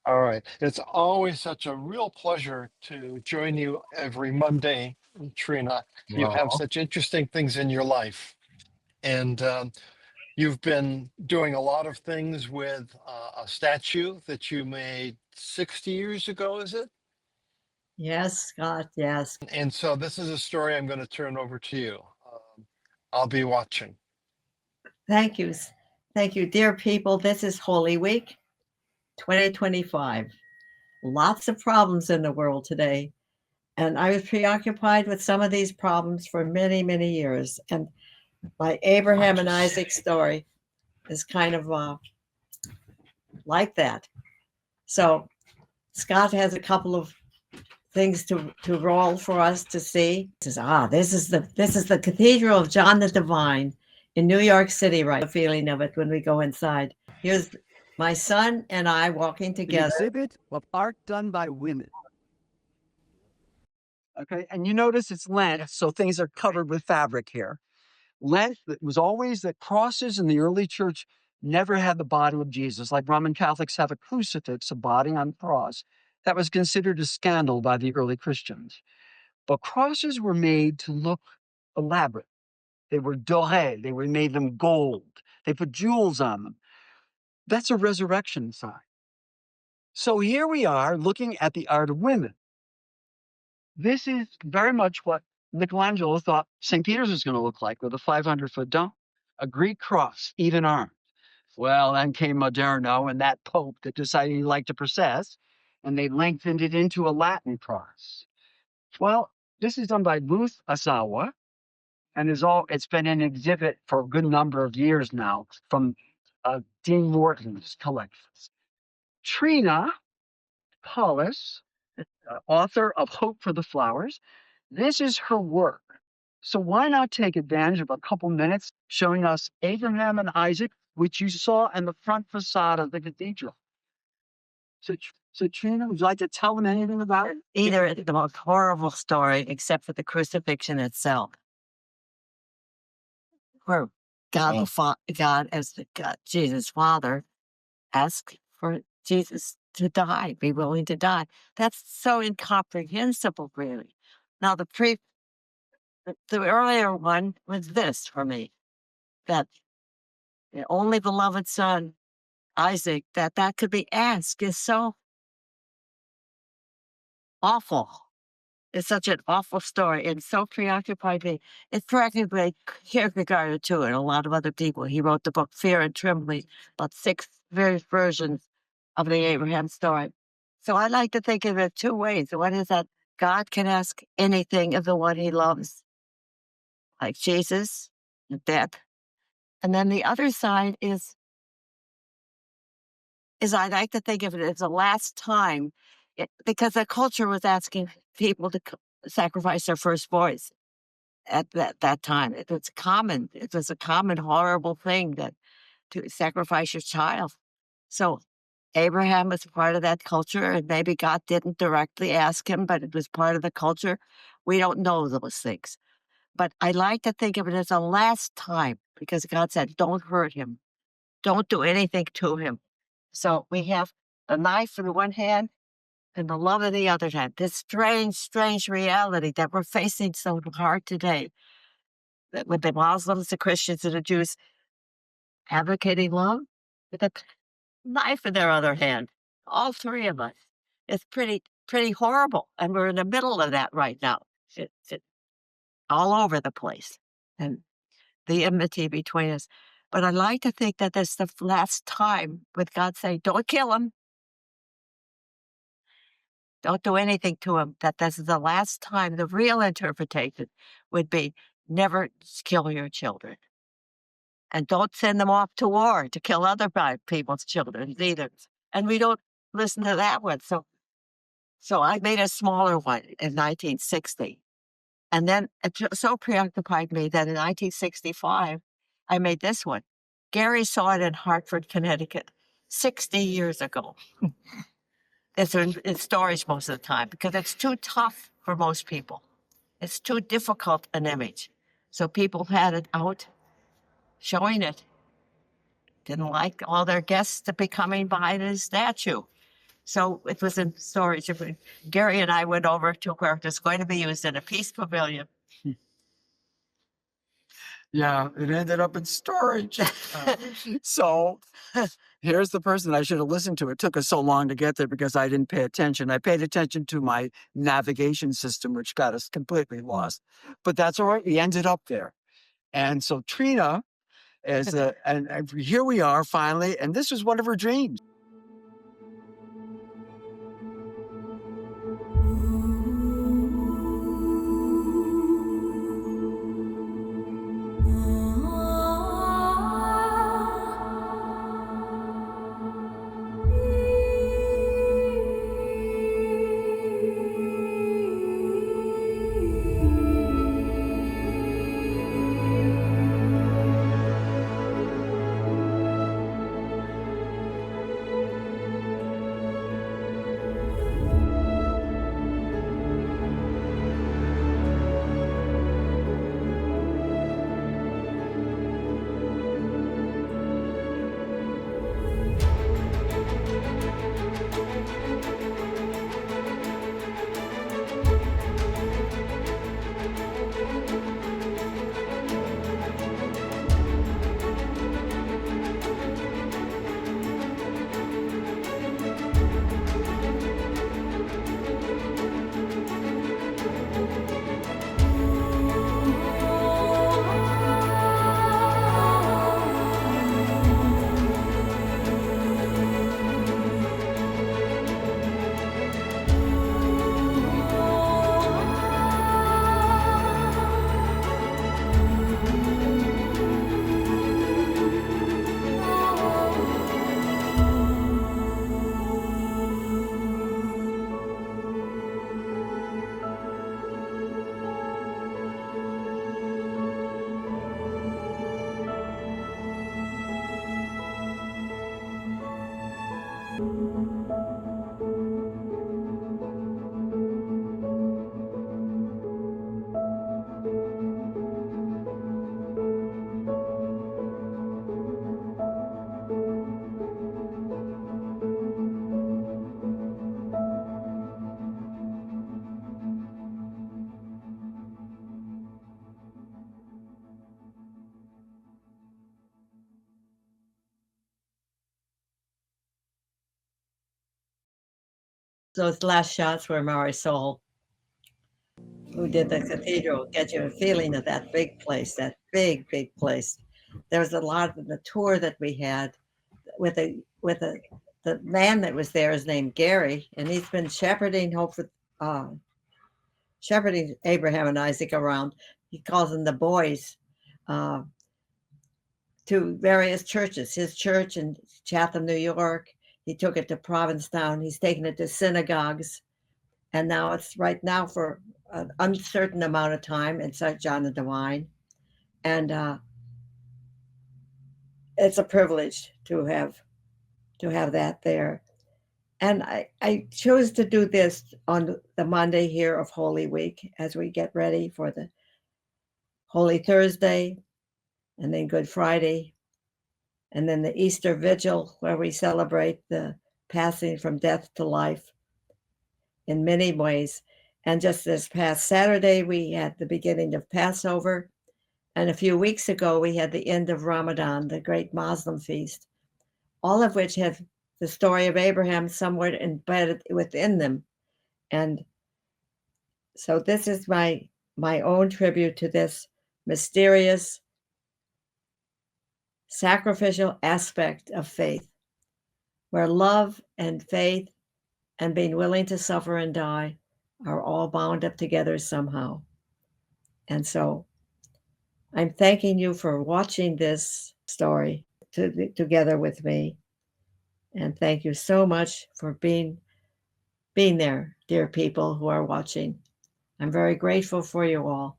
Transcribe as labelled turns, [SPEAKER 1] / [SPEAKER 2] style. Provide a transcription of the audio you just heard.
[SPEAKER 1] All right. It's always such a real pleasure to join you every Monday, Trina. You have
[SPEAKER 2] Well,
[SPEAKER 1] such interesting things in your life. And you've been doing a lot of things with a statue that you made 60 years ago, is it?
[SPEAKER 3] Yes, Scott, yes.
[SPEAKER 1] And so this is a story I'm going to turn over to you. I'll be watching.
[SPEAKER 3] Thank you. Thank you, dear people. This is Holy Week 2025. Lots of problems in the world today. And I was preoccupied with some of these problems for many, many years. And my Abraham and Isaac story is kind of like that. So Scott has a couple of things to roll for us to see. Says, this is the Cathedral of John the Divine in New York City, right? The feeling of it when we go inside. Here's my son and I walking
[SPEAKER 2] an
[SPEAKER 3] together.
[SPEAKER 2] exhibit of art done by women. Okay, and you notice it's Lent, so things are covered with fabric here. Lent was always that crosses in the early church never had the body of Jesus, like Roman Catholics have a crucifix, a body on the cross. That was considered a scandal by the early Christians. But crosses were made to look elaborate. They were doré, they were made them gold. They put jewels on them. That's a resurrection sign. So here we are looking at the art of women. This is very much what Michelangelo thought St. Peter's was going to look like with a 500-foot dome, a Greek cross, even armed. Well, then came Moderno and that Pope that decided he liked to process, and they lengthened it into a Latin cross. Well, this is done by Ruth Asawa, and it's been an exhibit for a good number of years now from Dean Morton's collections. Trina Paulus, author of Hope for the Flowers, this is her work. So why not take advantage of a couple minutes showing us Abraham and Isaac, which you saw in the front facade of the cathedral? So Trina, would you like to tell them anything about it?
[SPEAKER 3] Either the most horrible story, except for the crucifixion itself, where God, God as the God, Jesus' Father, asked for Jesus to die, be willing to die. That's so incomprehensible, really. Now, the earlier one was this for me, that the only beloved son, Isaac, that could be asked is so awful. It's such an awful story and so preoccupied me. It preoccupied Kierkegaard too, and a lot of other people. He wrote the book Fear and Trembling, about 6 various versions of the Abraham story. So I like to think of it 2 ways. One is that God can ask anything of the one he loves, like Jesus and death. And then the other side is I like to think of it as the last time, because the culture was asking people to sacrifice their first boys at that time. It was common. It was a common horrible thing to sacrifice your child. So Abraham was part of that culture, and maybe God didn't directly ask him, but it was part of the culture. We don't know those things. But I like to think of it as a last time, because God said, don't hurt him. Don't do anything to him. So we have a knife in one hand and the love in the other hand. This strange, strange reality that we're facing so hard today, that with the Muslims, the Christians, and the Jews advocating love, with a knife in their other hand. All 3 of us. It's pretty horrible, and we're in the middle of that right now. It's all over the place, and the enmity between us. But I like to think that this is the last time with God saying, don't kill him. Don't do anything to him. That this is the last time. The real interpretation would be never kill your children. And don't send them off to war to kill other people's children either. And we don't listen to that one. So I made a smaller one in 1960. And then it so preoccupied me that in 1965, I made this one. Gary saw it in Hartford, Connecticut, 60 years ago. It's in storage most of the time because it's too tough for most people. It's too difficult an image. So people had it out, showing it. Didn't like all their guests to be coming by his statue. So it was in storage. Gary and I went over to where it was going to be used in a peace pavilion.
[SPEAKER 2] Yeah, it ended up in storage. So here's the person I should have listened to. It took us so long to get there because I didn't pay attention. I paid attention to my navigation system, which got us completely lost. But that's all right. We ended up there. And so Trina is, and here we are finally. And this was one of her dreams.
[SPEAKER 3] Those last shots were Marisol, who did the cathedral, get you a feeling of that big place, that big, big place. There was a lot of the tour that we had the man that was there is named Gary, and he's been shepherding shepherding Abraham and Isaac around. He calls them the boys, to various churches. His church in Chatham, New York. He took it to Provincetown. He's taken it to synagogues. And now it's right now for an uncertain amount of time in St. John the Divine. And it's a privilege to have that there. And I chose to do this on the Monday here of Holy Week as we get ready for the Holy Thursday and then Good Friday and then the Easter Vigil where we celebrate the passing from death to life in many ways. And just this past Saturday, we had the beginning of Passover. And a few weeks ago, we had the end of Ramadan, the great Muslim feast, all of which have the story of Abraham somewhere embedded within them. And so this is my own tribute to this mysterious, sacrificial aspect of faith, where love and faith and being willing to suffer and die are all bound up together somehow. And so I'm thanking you for watching this story together with me. And thank you so much for being there, dear people who are watching. I'm very grateful for you all.